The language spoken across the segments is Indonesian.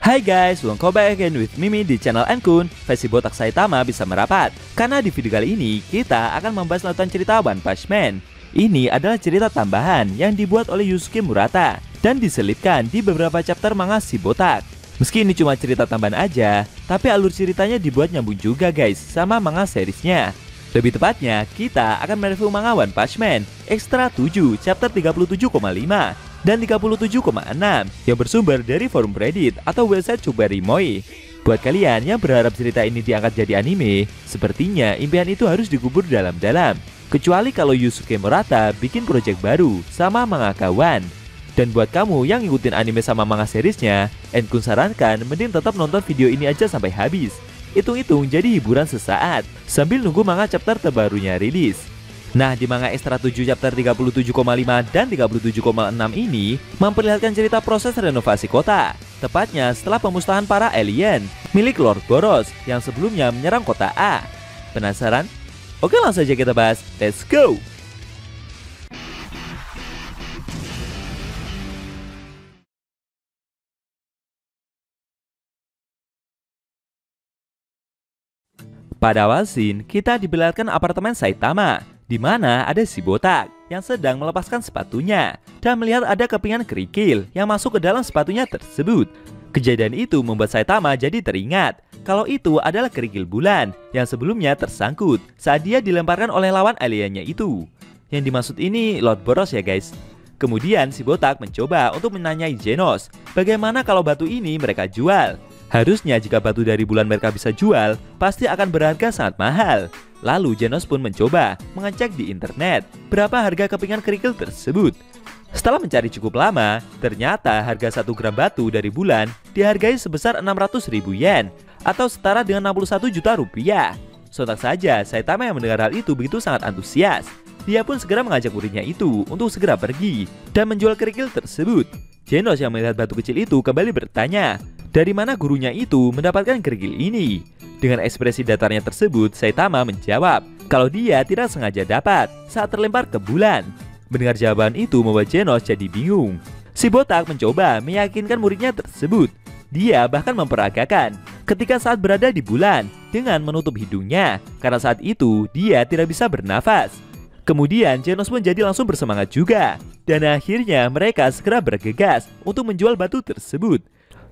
Hai guys, welcome back again with Mimi di channel Enkun. Versi botak Saitama bisa merapat. Karena di video kali ini kita akan membahas lanjutan cerita One Punch Man. Ini adalah cerita tambahan yang dibuat oleh Yusuke Murata dan diselipkan di beberapa chapter manga si botak. Meski ini cuma cerita tambahan aja, tapi alur ceritanya dibuat nyambung juga guys sama manga seriesnya. Lebih tepatnya, kita akan mereview manga One Punch Man Extra 7 chapter 37,5 dan 37,6 yang bersumber dari forum Reddit atau website Chuberimoy. Buat kalian yang berharap cerita ini diangkat jadi anime, sepertinya impian itu harus dikubur dalam-dalam. Kecuali kalau Yusuke Murata bikin project baru sama manga kawan. Dan buat kamu yang ngikutin anime sama manga seriesnya, Enkun sarankan mending tetap nonton video ini aja sampai habis. Hitung-hitung jadi hiburan sesaat sambil nunggu manga chapter terbarunya rilis. Nah, di manga Extra 7 chapter 37,5 dan 37,6 ini memperlihatkan cerita proses renovasi kota, tepatnya setelah pemusnahan para alien milik Lord Boros yang sebelumnya menyerang kota A. Penasaran? Oke, langsung saja kita bahas. Let's go! Pada awal scene, kita diperlihatkan apartemen Saitama, di mana ada si botak yang sedang melepaskan sepatunya dan melihat ada kepingan kerikil yang masuk ke dalam sepatunya tersebut. Kejadian itu membuat Saitama jadi teringat kalau itu adalah kerikil bulan yang sebelumnya tersangkut saat dia dilemparkan oleh lawan aliennya itu. Yang dimaksud ini Lord Boros ya guys. Kemudian si botak mencoba untuk menanyai Genos bagaimana kalau batu ini mereka jual. Harusnya jika batu dari bulan mereka bisa jual, pasti akan berharga sangat mahal. Lalu Genos pun mencoba mengecek di internet berapa harga kepingan kerikil tersebut. Setelah mencari cukup lama, ternyata harga 1 gram batu dari bulan dihargai sebesar 600.000 yen atau setara dengan 61 juta rupiah. Sontak saja Saitama yang mendengar hal itu begitu sangat antusias. Dia pun segera mengajak muridnya itu untuk segera pergi dan menjual kerikil tersebut. Genos yang melihat batu kecil itu kembali bertanya, dari mana gurunya itu mendapatkan kerikil ini? Dengan ekspresi datarnya tersebut, Saitama menjawab kalau dia tidak sengaja dapat saat terlempar ke bulan. Mendengar jawaban itu membuat Genos jadi bingung. Si botak mencoba meyakinkan muridnya tersebut. Dia bahkan memperagakan ketika saat berada di bulan dengan menutup hidungnya karena saat itu dia tidak bisa bernafas. Kemudian Genos pun jadi langsung bersemangat juga. Dan akhirnya mereka segera bergegas untuk menjual batu tersebut.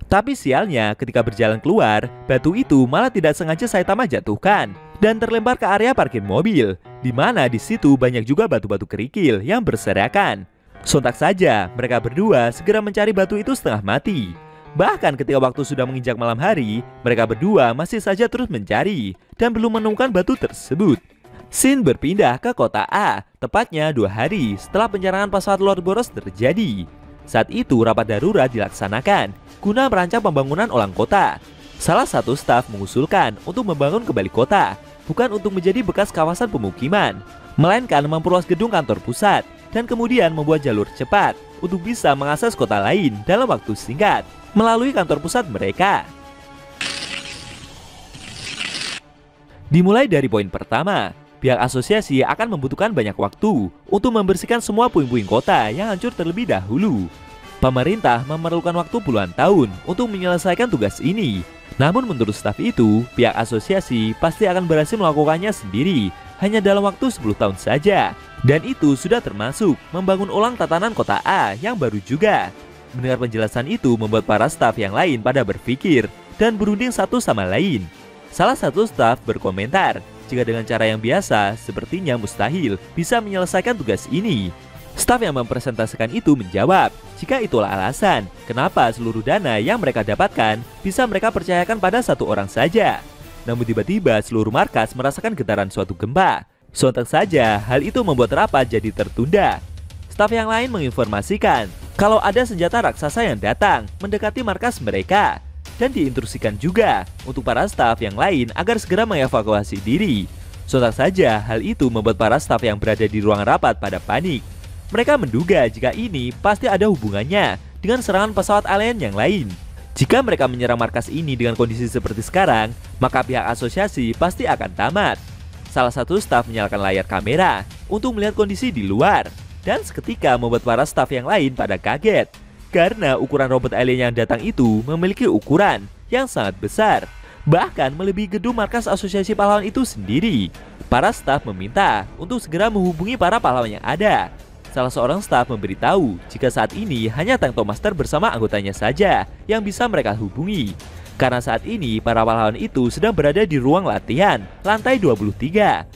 Tapi sialnya ketika berjalan keluar, batu itu malah tidak sengaja Saitama jatuhkan dan terlempar ke area parkir mobil, di mana di situ banyak juga batu-batu kerikil yang berserakan. Sontak saja mereka berdua segera mencari batu itu setengah mati. Bahkan ketika waktu sudah menginjak malam hari, mereka berdua masih saja terus mencari dan belum menemukan batu tersebut. Scene berpindah ke kota A, tepatnya 2 hari setelah penyerangan pesawat Lord Boros terjadi. Saat itu rapat darurat dilaksanakan guna merancang pembangunan ulang kota. Salah satu staf mengusulkan untuk membangun kembali kota, bukan untuk menjadi bekas kawasan pemukiman, melainkan memperluas gedung kantor pusat dan kemudian membuat jalur cepat untuk bisa mengakses kota lain dalam waktu singkat melalui kantor pusat mereka. Dimulai dari poin pertama, pihak asosiasi akan membutuhkan banyak waktu untuk membersihkan semua puing-puing kota yang hancur terlebih dahulu. Pemerintah memerlukan waktu puluhan tahun untuk menyelesaikan tugas ini. Namun menurut staf itu, pihak asosiasi pasti akan berhasil melakukannya sendiri hanya dalam waktu 10 tahun saja. Dan itu sudah termasuk membangun ulang tatanan kota A yang baru juga. Mendengar penjelasan itu membuat para staf yang lain pada berpikir dan berunding satu sama lain. Salah satu staf berkomentar, jika dengan cara yang biasa, sepertinya mustahil bisa menyelesaikan tugas ini. Staf yang mempresentasikan itu menjawab, jika itulah alasan kenapa seluruh dana yang mereka dapatkan bisa mereka percayakan pada satu orang saja. Namun tiba-tiba seluruh markas merasakan getaran suatu gempa. Sontak saja hal itu membuat rapat jadi tertunda. Staf yang lain menginformasikan kalau ada senjata raksasa yang datang mendekati markas mereka dan diinstruksikan juga untuk para staf yang lain agar segera mengevakuasi diri. Sontak saja hal itu membuat para staf yang berada di ruang rapat pada panik. Mereka menduga jika ini pasti ada hubungannya dengan serangan pesawat alien yang lain. Jika mereka menyerang markas ini dengan kondisi seperti sekarang, maka pihak asosiasi pasti akan tamat. Salah satu staf menyalakan layar kamera untuk melihat kondisi di luar dan seketika membuat para staf yang lain pada kaget. karena ukuran robot alien yang datang itu memiliki ukuran yang sangat besar, bahkan melebihi gedung markas asosiasi pahlawan itu sendiri. Para staf meminta untuk segera menghubungi para pahlawan yang ada. Salah seorang staf memberitahu jika saat ini hanya Tank Top Master bersama anggotanya saja yang bisa mereka hubungi. Karena saat ini para pahlawan itu sedang berada di ruang latihan lantai 23.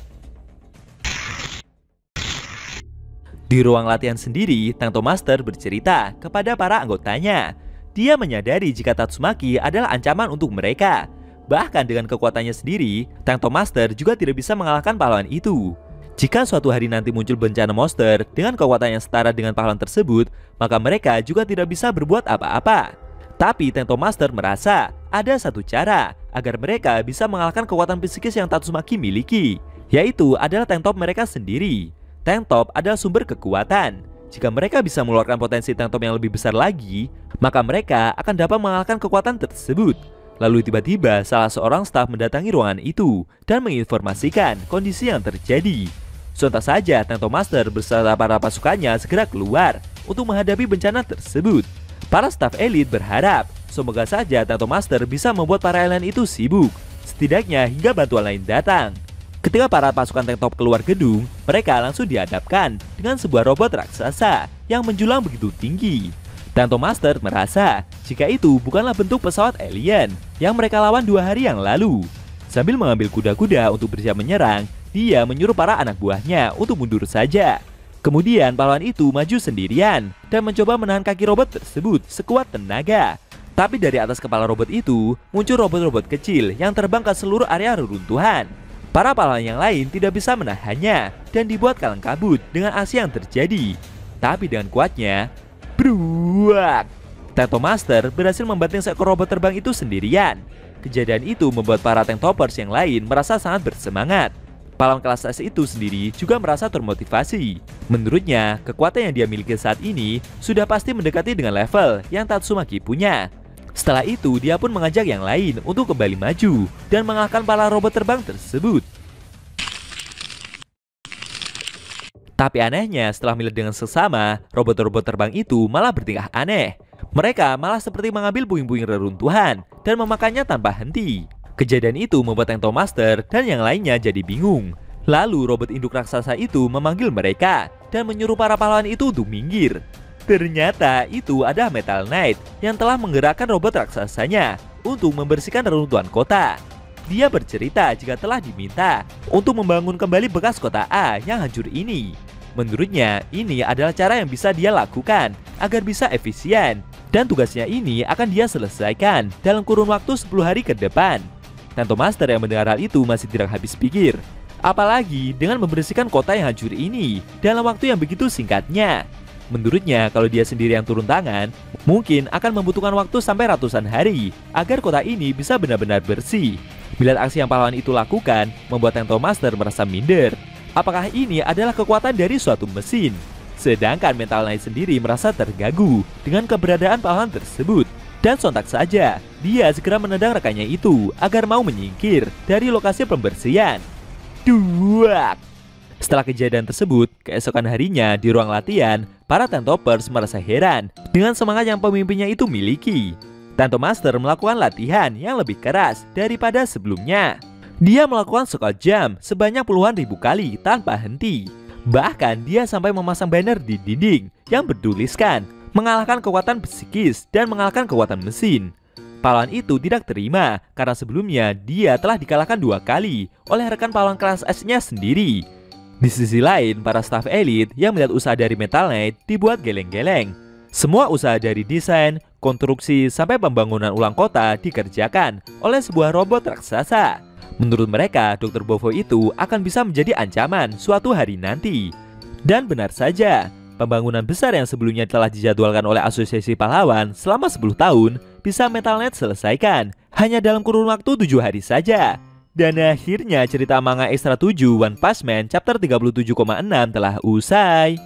Di ruang latihan sendiri, Tank Top Master bercerita kepada para anggotanya. Dia menyadari jika Tatsumaki adalah ancaman untuk mereka. Bahkan dengan kekuatannya sendiri, Tank Top Master juga tidak bisa mengalahkan pahlawan itu. Jika suatu hari nanti muncul bencana monster dengan kekuatan yang setara dengan pahlawan tersebut, maka mereka juga tidak bisa berbuat apa-apa. Tapi Tank Top Master merasa ada satu cara agar mereka bisa mengalahkan kekuatan psikis yang Tatsumaki miliki, yaitu adalah Tank Top mereka sendiri. Tank Top adalah sumber kekuatan. Jika mereka bisa mengeluarkan potensi Tank Top yang lebih besar lagi, maka mereka akan dapat mengalahkan kekuatan tersebut. Lalu tiba-tiba salah seorang staf mendatangi ruangan itu dan menginformasikan kondisi yang terjadi. Sontak saja Tank Top Master beserta para pasukannya segera keluar untuk menghadapi bencana tersebut. Para staf elit berharap semoga saja Tank Top Master bisa membuat para alien itu sibuk, setidaknya hingga bantuan lain datang. Ketika para pasukan Tank Top keluar gedung, mereka langsung dihadapkan dengan sebuah robot raksasa yang menjulang begitu tinggi. Tank Top Master merasa jika itu bukanlah bentuk pesawat alien yang mereka lawan 2 hari yang lalu. Sambil mengambil kuda-kuda untuk bersiap menyerang, dia menyuruh para anak buahnya untuk mundur saja. Kemudian pahlawan itu maju sendirian dan mencoba menahan kaki robot tersebut sekuat tenaga. Tapi dari atas kepala robot itu muncul robot-robot kecil yang terbang ke seluruh area reruntuhan. Para pahlawan yang lain tidak bisa menahannya dan dibuat kalang kabut dengan aksi yang terjadi. Tapi dengan kuatnya, bruak! Tank Top Master berhasil membanting seekor robot terbang itu sendirian. Kejadian itu membuat para Tank Toppers yang lain merasa sangat bersemangat. Pahlawan kelas S itu sendiri juga merasa termotivasi. Menurutnya, kekuatan yang dia miliki saat ini sudah pasti mendekati dengan level yang Tatsumaki punya. Setelah itu, dia pun mengajak yang lain untuk kembali maju dan mengalahkan para robot terbang tersebut. Tapi anehnya, setelah milir dengan sesama, robot-robot terbang itu malah bertingkah aneh. Mereka malah seperti mengambil puing-puing reruntuhan dan memakannya tanpa henti. Kejadian itu membuat Tank Top Master dan yang lainnya jadi bingung. Lalu robot induk raksasa itu memanggil mereka dan menyuruh para pahlawan itu untuk minggir. Ternyata itu adalah Metal Knight yang telah menggerakkan robot raksasanya untuk membersihkan reruntuhan kota. Dia bercerita jika telah diminta untuk membangun kembali bekas kota A yang hancur ini. Menurutnya ini adalah cara yang bisa dia lakukan agar bisa efisien, dan tugasnya ini akan dia selesaikan dalam kurun waktu 10 hari ke depan. Tank Top Master yang mendengar hal itu masih tidak habis pikir. Apalagi dengan membersihkan kota yang hancur ini dalam waktu yang begitu singkatnya. Menurutnya kalau dia sendiri yang turun tangan, mungkin akan membutuhkan waktu sampai ratusan hari agar kota ini bisa benar-benar bersih. Melihat aksi yang pahlawan itu lakukan, membuat Tank Top Master merasa minder. Apakah ini adalah kekuatan dari suatu mesin? Sedangkan Metal Knight sendiri merasa terganggu dengan keberadaan pahlawan tersebut. Dan sontak saja, dia segera menendang rekannya itu agar mau menyingkir dari lokasi pembersihan. Duak! Setelah kejadian tersebut, keesokan harinya di ruang latihan, para Tank Toppers merasa heran dengan semangat yang pemimpinnya itu miliki. Tank Top Master melakukan latihan yang lebih keras daripada sebelumnya. Dia melakukan squat jump sebanyak puluhan ribu kali tanpa henti. Bahkan dia sampai memasang banner di dinding yang bertuliskan mengalahkan kekuatan psikis dan mengalahkan kekuatan mesin. Pahlawan itu tidak terima karena sebelumnya dia telah dikalahkan 2 kali oleh rekan pahlawan kelas S-nya sendiri. Di sisi lain, para staf elit yang melihat usaha dari Metal Knight dibuat geleng-geleng. Semua usaha dari desain, konstruksi, sampai pembangunan ulang kota dikerjakan oleh sebuah robot raksasa. Menurut mereka, Dr. Bovo itu akan bisa menjadi ancaman suatu hari nanti. Dan benar saja, pembangunan besar yang sebelumnya telah dijadwalkan oleh Asosiasi Pahlawan selama 10 tahun bisa Metal Knight selesaikan hanya dalam kurun waktu 7 hari saja. Dan akhirnya cerita manga Extra 7 One Punch Man chapter 37,6 telah usai.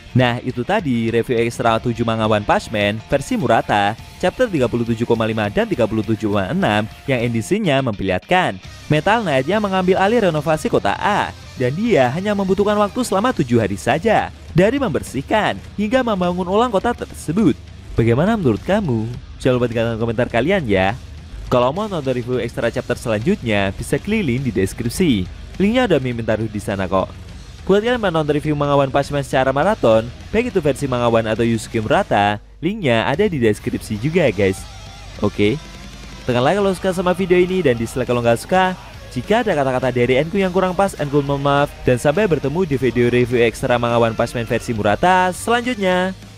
Nah, itu tadi review Extra 7 manga One Punch Man versi Murata chapter 37,5 dan 37,6 yang edisinya memperlihatkan Metal Knight yang mengambil alih renovasi kota A dan dia hanya membutuhkan waktu selama 7 hari saja dari membersihkan hingga membangun ulang kota tersebut. Bagaimana menurut kamu? Jangan lupa tinggalkan komentar kalian ya. Kalau mau nonton review extra chapter selanjutnya, bisa klik link di deskripsi. Linknya udah Mimin taruh di sana kok. Buat kalian yang nonton review manga One Punch Man secara maraton, baik itu versi manga One atau Yusuke Murata, linknya ada di deskripsi juga guys. Oke, tekan like kalau suka sama video ini dan dislike kalau nggak suka. Jika ada kata-kata dari Enku yang kurang pas, Enku mohon maaf. Dan sampai bertemu di video review ekstra manga One Punch Man versi Murata selanjutnya.